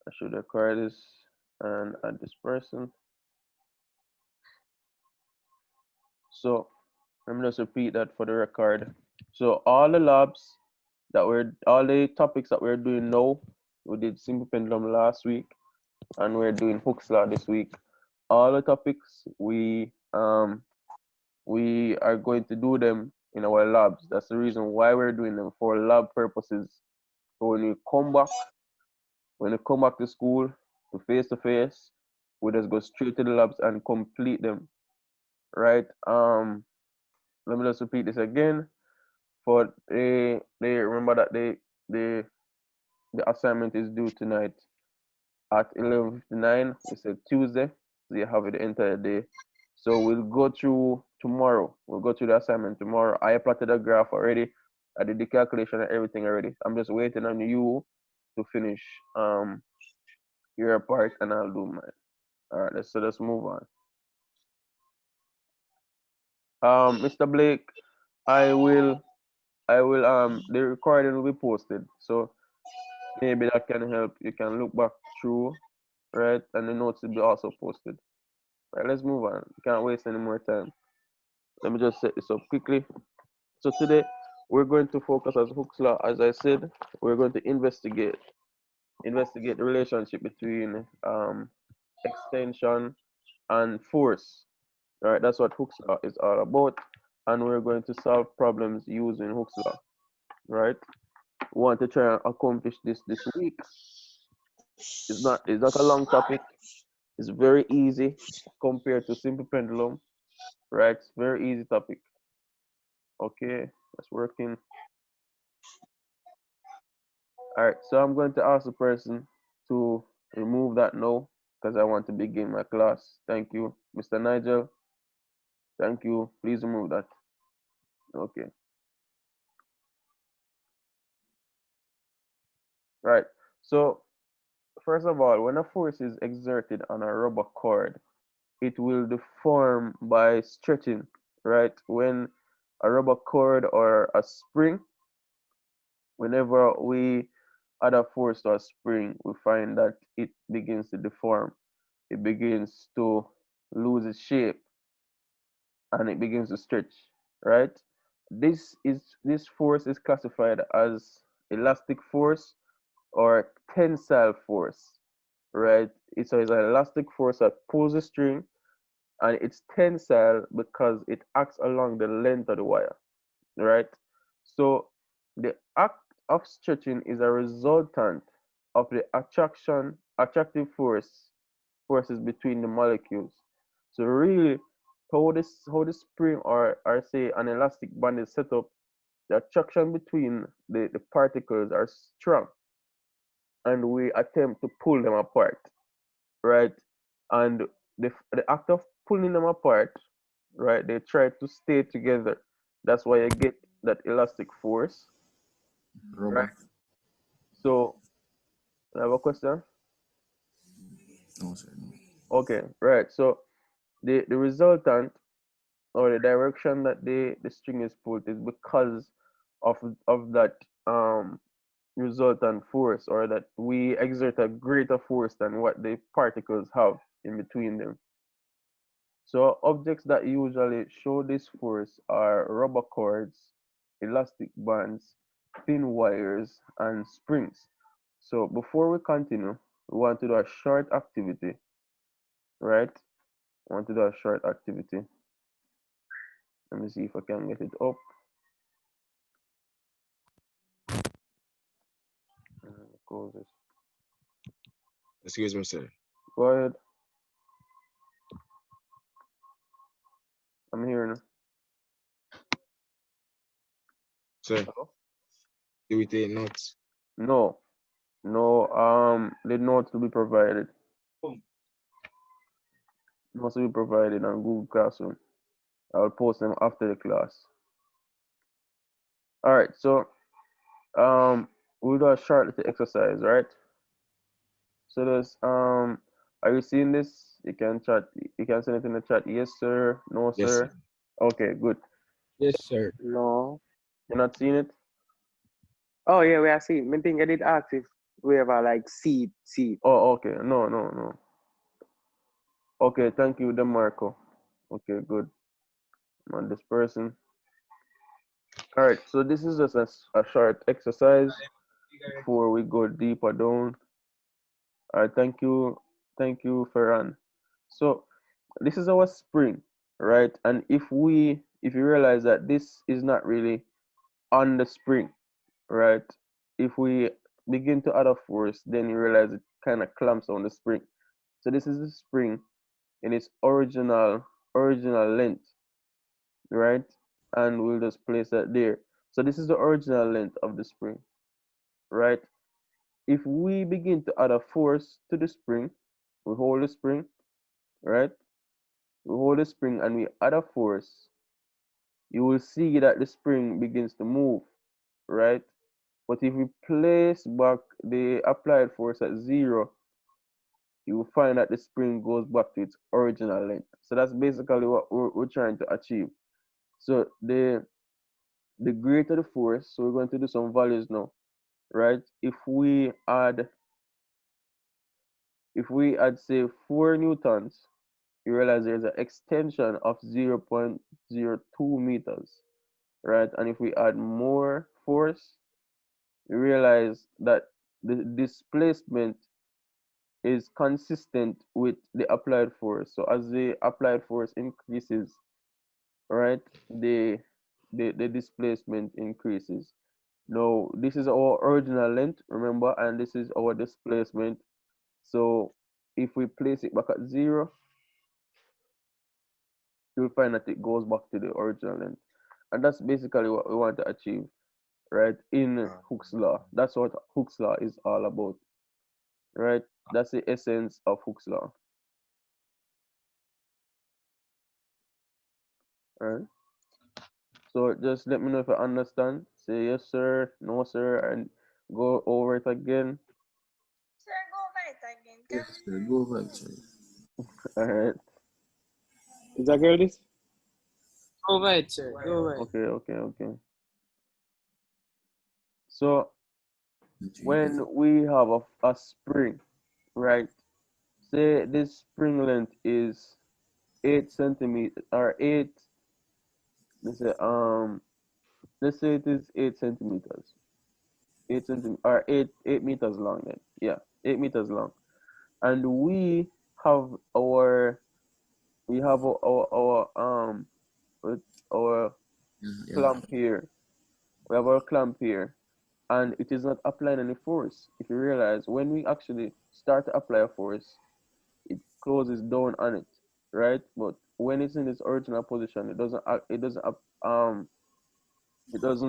I should record this and add this person. So let me just repeat that for the record. So all the labs all the topics that we're doing now, we did simple pendulum last week, and we're doing Hooke's law this week. All the topics we are going to do them in our labs. That's the reason why we're doing them, for lab purposes. So when you come back to school, to face, we just go straight to the labs and complete them, right? Let me just repeat this again. For they remember that the the assignment is due tonight at 11:59. It's a Tuesday, so you have it the entire day. So we'll go through tomorrow. We'll go through the assignment tomorrow. I plotted a graph already. I did the calculation and everything already. I'm just waiting on you to finish your part, and I'll do mine. All right, let's move on. Mr. Blake, I will the recording will be posted. So maybe that can help. You can look back through, right? And the notes will be also posted. Right, let's move on. Can't waste any more time. Let me just set this up quickly. So today we're going to focus as Hooke's law. As I said, we're going to investigate the relationship between extension and force. All right, that's what Hooke's law is all about, and we're going to solve problems using Hooke's law. Right? We want to try and accomplish this week. It's not a long topic. It's very easy compared to simple pendulum. Right? It's very easy topic. Okay, that's working. All right, so I'm going to ask the person to remove that now because I want to begin my class. Thank you, Mr. Nigel. Thank you. Please remove that. Okay. Right. So first of all, when a force is exerted on a rubber cord, it will deform by stretching. Right. When a rubber cord or a spring, whenever we add a force to a spring, we find that it begins to deform. It begins to lose its shape and it begins to stretch, right? This force is classified as elastic force or tensile force, right? It's an elastic force that pulls the string, and it's tensile because it acts along the length of the wire, right? So the act of stretching is a resultant of the attractive forces between the molecules. So really, how the spring or say an elastic band is set up, the attraction between the particles are strong, and we attempt to pull them apart, right? And the act of pulling them apart, right? They try to stay together. That's why you get that elastic force, right? Robert. So I have a question. No, sir. No. Okay, right. So the resultant or the direction that the string is pulled is because of that resultant force, or that we exert a greater force than what the particles have in between them. So objects that usually show this force are rubber cords, elastic bands, thin wires, and springs. So before we continue, we want to do a short activity, right? I want to do a short activity. Let me see if I can get it up. Close this. Excuse me, sir. Go ahead. I'm hearing. Sir, Hello? do we take notes? No, no. The notes will be provided. Notes will be provided on Google Classroom. I'll post them after the class. All right. So we'll do a short little exercise, right? So there's are you seeing this? You can chat. You can send it in the chat. Yes, sir. No, Yes, sir. sir. Okay, good. Yes, sir. No. You're not seeing it? Oh yeah, we are seeing. I think I did ask if wherever like seat. Oh, okay. No. Okay, thank you, DeMarco. Okay, good. On this person. All right, so this is just a short exercise before we go deeper down. All right, thank you, Ferran. So this is our spring, right? And if you realize that this is not really on the spring, right? If we begin to add a force, then you realize it kind of clamps on the spring. So this is the spring in its original length, right? And we'll just place that there. So this is the original length of the spring, right? If we begin to add a force to the spring, we hold the spring, right? We hold the spring and we add a force, you will see that the spring begins to move, right? But if we place back the applied force at 0, you will find that the spring goes back to its original length. So that's basically what we're trying to achieve. So the greater the force, so we're going to do some values now, right? If we add say 4 newtons, you realize there's an extension of 0.02 meters, right? And if we add more force, you realize that the displacement is consistent with the applied force. So as the applied force increases, right, the displacement increases. Now, this is our original length, remember, and this is our displacement. So if we place it back at 0, you'll find that it goes back to the original length. And that's basically what we want to achieve, right, in Hooke's law. That's what Hooke's law is all about, right? That's the essence of Hooke's law. All right. So just let me know if you understand. Say yes, sir, no, sir, and go over it again. Sir, go right again. Yes, sir. Go back, sir. All right. Is that girl this? Go right, sir. Go right. Okay. So That's when really we have a spring, right? Say this spring length is 8 centimeters or eight. Let's say it is 8 centimeters. 8 centimeters or eight meters long then. Yeah, 8 meters long. And have our we have with our yeah. clamp here. We have our clamp here, and it is not applying any force. If you realize, when we actually start to apply a force, it closes down on it, right? But when it's in its original position, it doesn't it's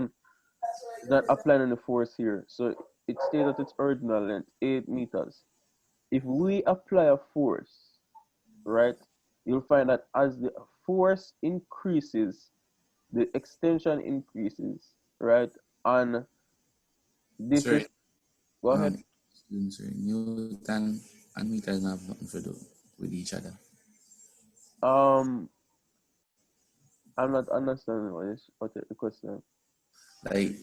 not applying any force here. So it stays at its original length, 8 meters. If we apply a force, right, you'll find that as the force increases, the extension increases, right? And this Sorry. is, go ahead. Sir, Newton and meters have nothing to do with each other. Um, I'm not understanding what the question. Like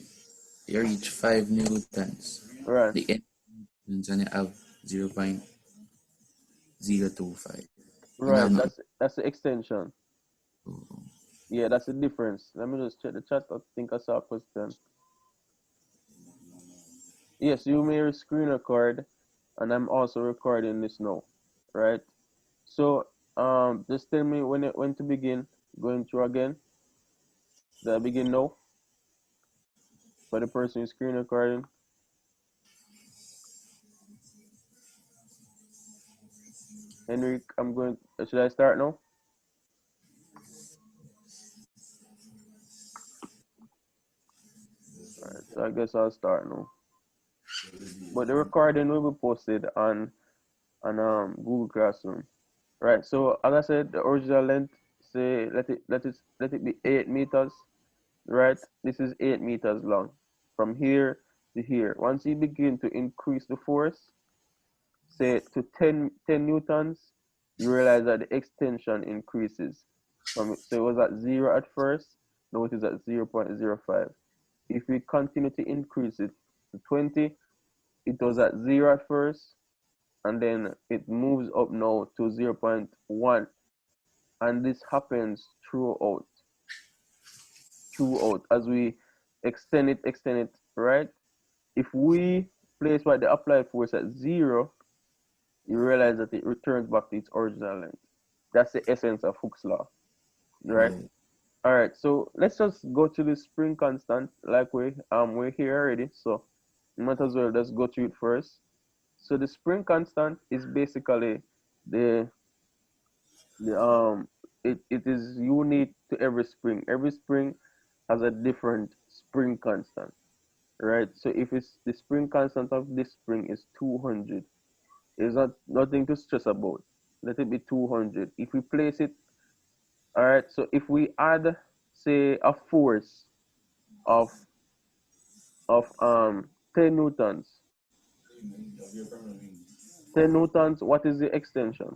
you reach 5 newtons. Right, The end newtons and you have 0.025. You have right. nothing. That's the extension. Yeah, that's the difference. Let me just check the chat. I think I saw a question. Yes, you may screen record, and I'm also recording this now, right? So, just tell me when to begin. Going through again. Do I begin now for the person who's screen recording? Henrik, I'm going. Should I start now? All right, so I guess I'll start now. But the recording will be posted on Google Classroom. Right. So as I said, the original length, say let it be 8 meters. Right. This is 8 meters long from here to here. Once you begin to increase the force, say to 10 newtons, you realize that the extension increases. So it was at 0 at first, now it is at 0.05. If we continue to increase it to 20, it was at 0 at first, and then it moves up now to 0.1, and this happens throughout as we extend it, right? If we place what the applied force at 0, you realize that it returns back to its original length. That's the essence of Hooke's law, right? Right. All right, so let's just go to the spring constant, like we're here already, so we might as well just go through it first. So the spring constant is basically the it is unique to every spring. Every spring has a different spring constant, right? So if it's the spring constant of this spring is 200, it's nothing to stress about. Let it be 200. If we place it, all right. So if we add, say, a force of 10 newtons, 10 newtons, what is the extension?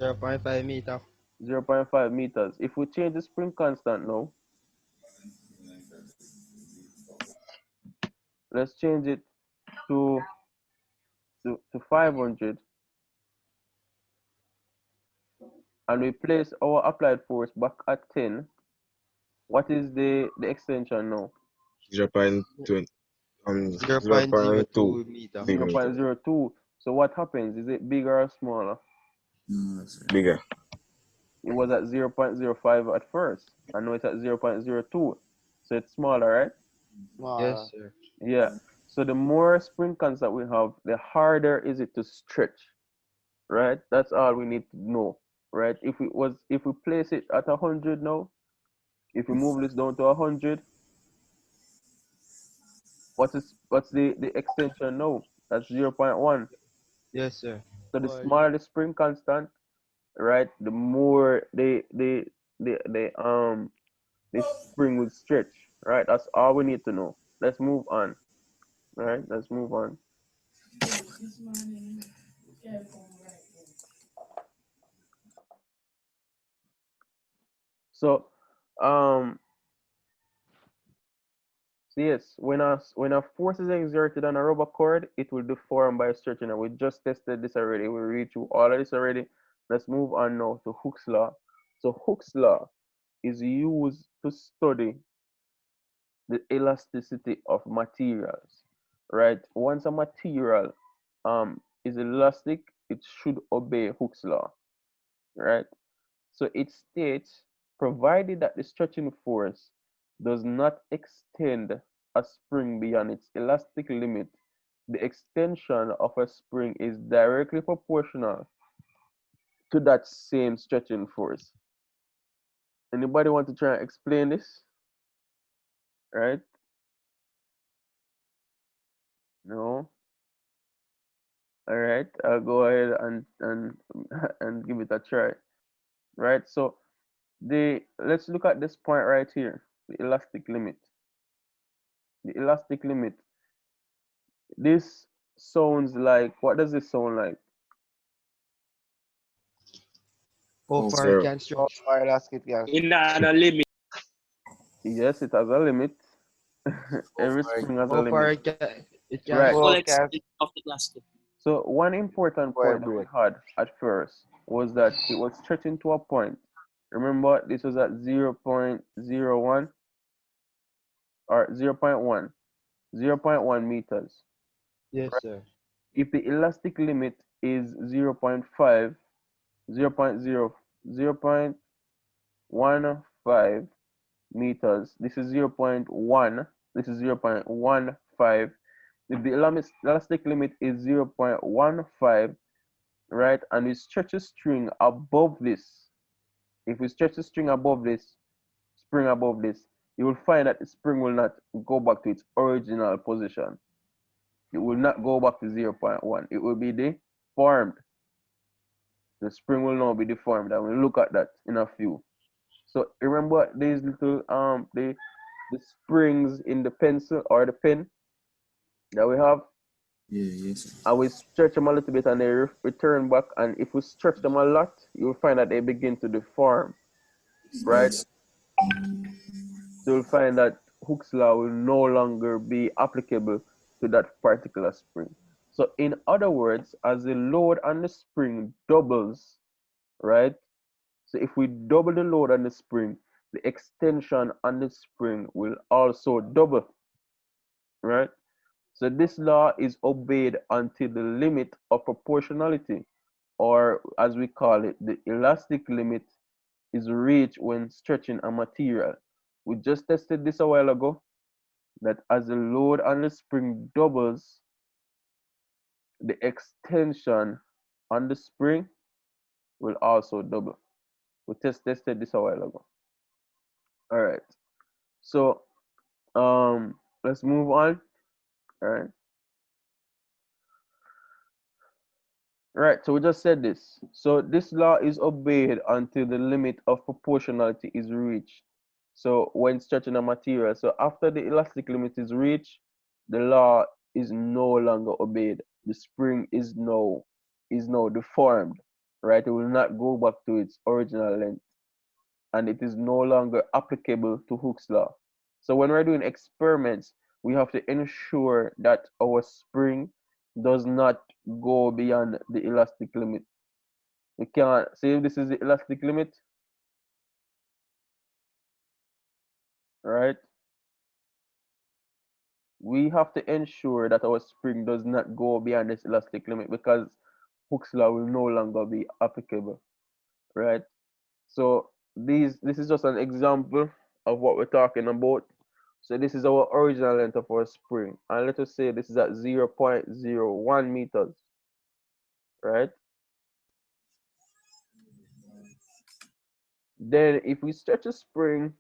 0.5 meter. 0.5 meters. If we change the spring constant now, let's change it to 500, and we place our applied force back at 10. What is the extension now? 0.2 0.02 meter. bigger, 0.02. So what happens? Is it bigger or smaller? No, sir. bigger. It was at 0.05 at first, and now it's at 0.02. So it's smaller, right? Yes, sir. Yeah. So the more spring constant we have, the harder is it to stretch, right? That's all we need to know, right? If we place it at 100 now, if we move this down to 100, what's the extension now? That's 0.1. Yes, sir. So the smaller the spring constant, right, the more the spring will stretch, right? That's all we need to know. Let's move on. All right, let's move on. So, so yes, when a force is exerted on a rubber cord, it will deform by stretching. And we just tested this already. We read through all of this already. Let's move on now to Hooke's law. So Hooke's law is used to study the elasticity of materials, right? Once a material is elastic, it should obey Hooke's law, right? So it states, provided that the stretching force does not extend a spring beyond its elastic limit, the extension of a spring is directly proportional to that same stretching force. Anybody want to try and explain this? Right? No? All right, I'll go ahead and give it a try. Right? So let's look at this point right here, the elastic limit. The elastic limit. This sounds like, what does this sound like? How Oh, far zero. it can stretch? In a limit. Yes, it has a limit. Every spring has a How far limit. it can Right. Full extent of the plastic. So one important point that we had at first was that it was stretching to a point. Remember, this was at 0.01 or 0.1, 0.1 meters. Yes, sir. If the elastic limit is 0.5, 0.0, 0.15 meters, this is 0.1, this is 0.15. If the elastic limit is 0.15, right, and we stretch a string above this, if we stretch the string above this, spring above this, you will find that the spring will not go back to its original position. It will not go back to 0.1. It will be deformed. The spring will now be deformed, and we'll look at that in a few. So remember these little the springs in the pencil or the pen that we have, yeah, yes, sir. and we stretch them a little bit and they return back, and if we stretch them a lot, you'll find that they begin to deform, right? Yes. So you'll find that Hooke's law will no longer be applicable to that particular spring. So in other words, as the load on the spring doubles, right? So if we double the load on the spring, the extension on the spring will also double, right? So this law is obeyed until the limit of proportionality, or as we call it, the elastic limit, is reached when stretching a material. We just tested this a while ago, that as the load on the spring doubles, the extension on the spring will also double. We tested this a while ago. All right. So let's move on. All right. Right, so we just said this. So this law is obeyed until the limit of proportionality is reached. So when stretching a material, so after the elastic limit is reached, the law is no longer obeyed. The spring is now deformed, right? It will not go back to its original length, and it is no longer applicable to Hooke's law. So when we're doing experiments, we have to ensure that our spring does not go beyond the elastic limit. We can't say if this is the elastic limit, right? We have to ensure that our spring does not go beyond this elastic limit, because Hooke's law will no longer be applicable, right? So this is just an example of what we're talking about. So this is our original length of our spring, and let us say this is at 0.01 meters, right? Then if we stretch a spring,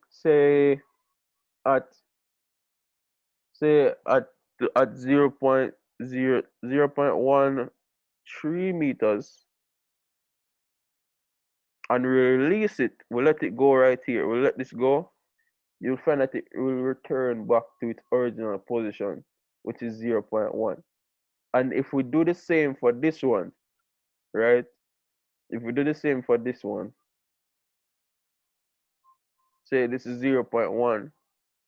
at say at 0.13 meters, and we release it, we let it go right here, we let this go, you'll find that it will return back to its original position, which is 0.1. And if we do the same for this one, right? If we do the same for this one, say this is 0.1,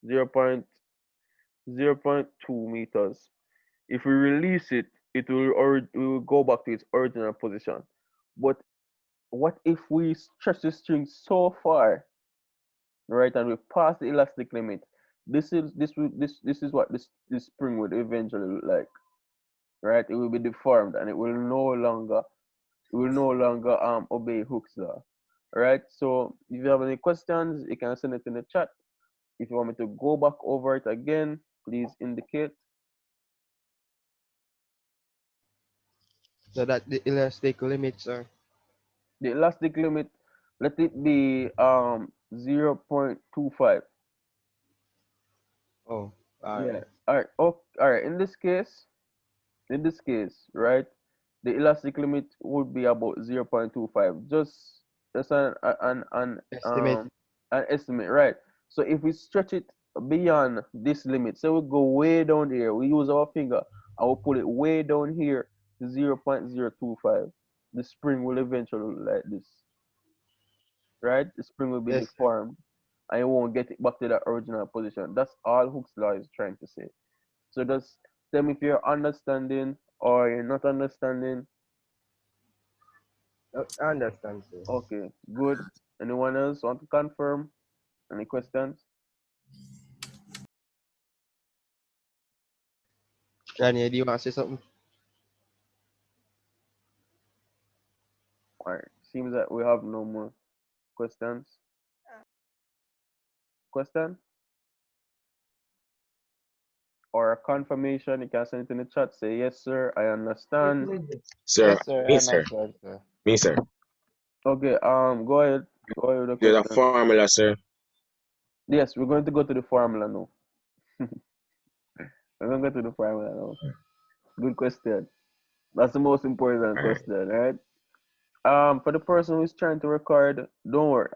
0.2 meters. If we release it, it will go back to its original position. But what if we stretch the string so far, right, and we pass the elastic limit? This is what this spring would eventually look like, right? It will be deformed, and it will no longer obey Hooke's law, right? So if you have any questions, you can send it in the chat. If you want me to go back over it again, please indicate. So that the elastic limits are. The elastic limit, let it be 0.25. Oh, Yeah. alright. All right. Oh, all right. In this case, right, the elastic limit would be about 0.25. Just Estimate. an estimate, right? So if we stretch it beyond this limit, so we go way down here, we use our finger, I will pull it way down here to 0.025. The spring will eventually look like this, right? The spring will be Yes, sir. deformed, and you won't get it back to the original position. That's all Hooke's law is trying to say. So just tell me if you're understanding or you're not understanding. I understand, sir. Okay, good. Anyone else want to confirm? Any questions? Daniel, do you want to say something? All right. Seems that we have no more questions. Question or a confirmation? You can send it in the chat. Say yes, sir. I understand. Sir, Yes, sir. me, I sir. understand, sir. Me, sir. Okay. Go ahead. Go ahead with the There's a question. formula, sir. Yes, we're going to go to the formula now. We're going to go to the formula now. Good question. That's the most important All right. question, right? For the person who's trying to record, don't worry.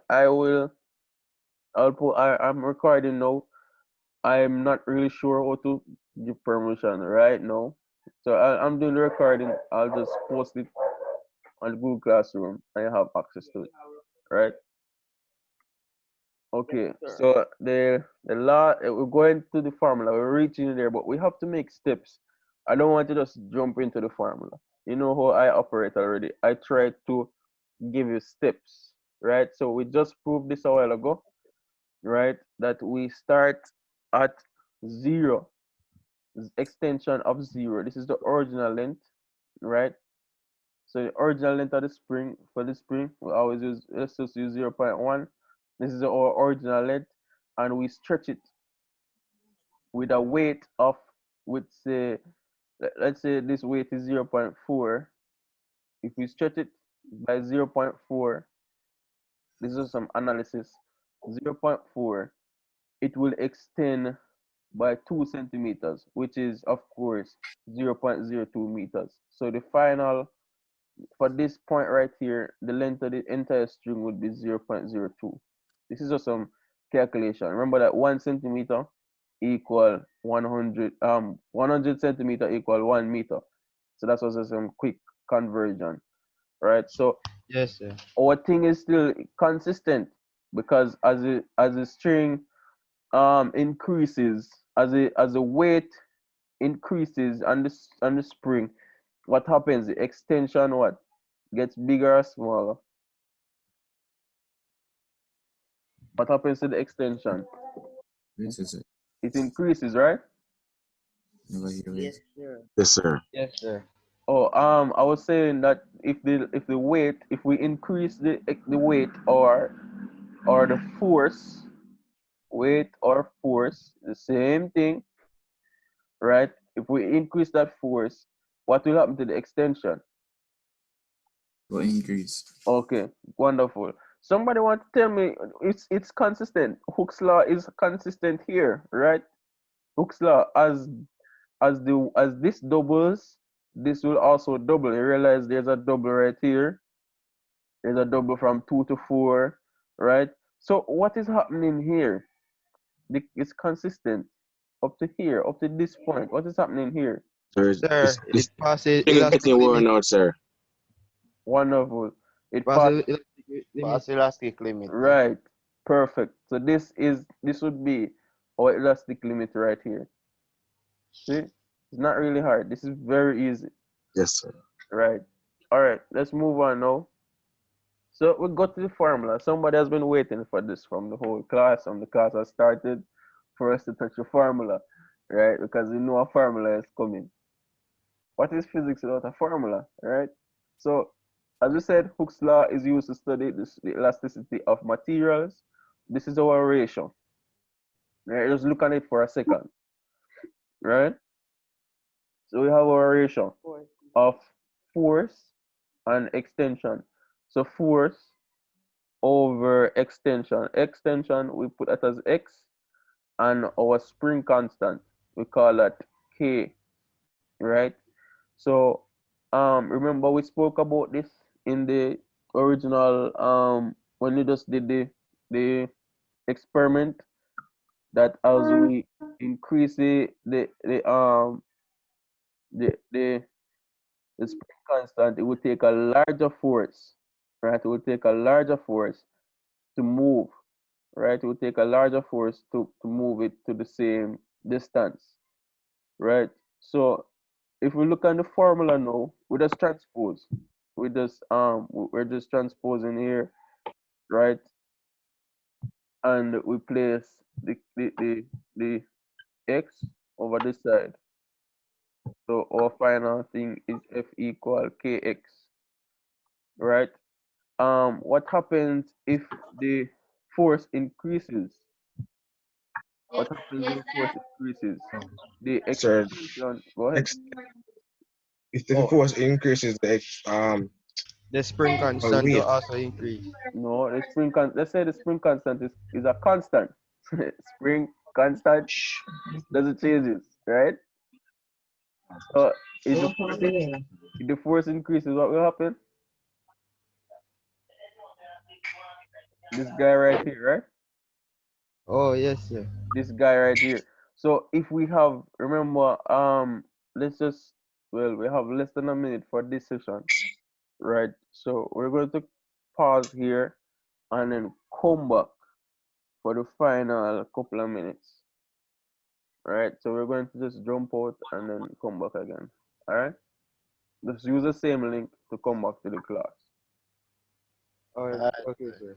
I'm recording now. I'm not really sure how to give permission right now. So I'm doing the recording. I'll just post it on Google Classroom and you have access to it. Right? Okay, so the law, we're going to the formula, we're reaching there, but we have to make steps. I don't want to just jump into the formula. You know how I operate already. I try to give you steps, right? So we just proved this a while ago, right? That we start at zero, extension of zero. This is the original length, right? So the original length of the spring, for the spring, we always use, let's just use 0.1. This is our original length, and we stretch it with a weight of, with say, let's say this weight is 0.4. If we stretch it by 0.4, this is some analysis, 0.4, it will extend by 2 centimeters, which is of course 0.02 meters. So the final, for this point right here, the length of the entire string would be 0.02. This is just some calculation. Remember that 1 centimeter equal 100 centimeter equal 1 meter. So that's also some quick conversion, right? So Yes, sir. our thing is still consistent, because as a string increases, as a weight increases on the spring, what happens? The extension what gets bigger or smaller? What happens to the extension? This is it. It increases, right? Never hear it. Yes, sir. Yes, sir. Oh, I was saying that if the weight, if we increase the weight, or the force, weight or force, the same thing, right? If we increase that force, what will happen to the extension? Will increase. Okay, wonderful. Somebody want to tell me it's consistent. Hooke's law is consistent here, right? Hooke's law, as this doubles, this will also double. You realize there's a double right here. There's a double from 2 to 4, right? So what is happening here? It's consistent up to here, up to this point. What is happening here? Sir, Sir, this it passes thing is elastic getting worn limit. out, sir. Wonderful. It passed. Passes elastic limit. Pass elastic limit. Right. Perfect. So this would be our elastic limit right here. See? It's not really hard. This is very easy. Yes, sir. Right. All right. Let's move on now. So we got to the formula. Somebody has been waiting for this from the whole class. From the class has started for us to touch the formula, right? Because we know a formula is coming. What is physics without a formula, right? So, as we said, Hooke's law is used to study the elasticity of materials. This is our ratio. Right? Just look at it for a second, right? So we have our ratio of force and extension. So force over extension. Extension, we put that as x, and our spring constant, we call that k, right? So remember we spoke about this in the original when we just did the experiment, that as we increase the spring constant, it would take a larger force, right? It would take a larger force to move, right? It would take a larger force to move it to the same distance, right? So if we look at the formula now, we just transpose. We're just transposing here, right? And we place the x over this side. So our final thing is F equal kx, right? What happens if the force increases? What happens if the force increases? The Sir, extension, go ahead. if the Oh, force increases, The spring constant will weight. also increase. no, let's say the spring constant is a constant. Spring constant doesn't changes, right? So if the force increases, what will happen? This guy right here, right? Oh, yes, sir. This guy right here. So if we have, remember, let's just, well, we have less than a minute for this session, right? So we're going to pause here and then come back for the final couple of minutes. Alright, so we're going to just jump out and then come back again. Alright? Just use the same link to come back to the class. Alright, okay, sir.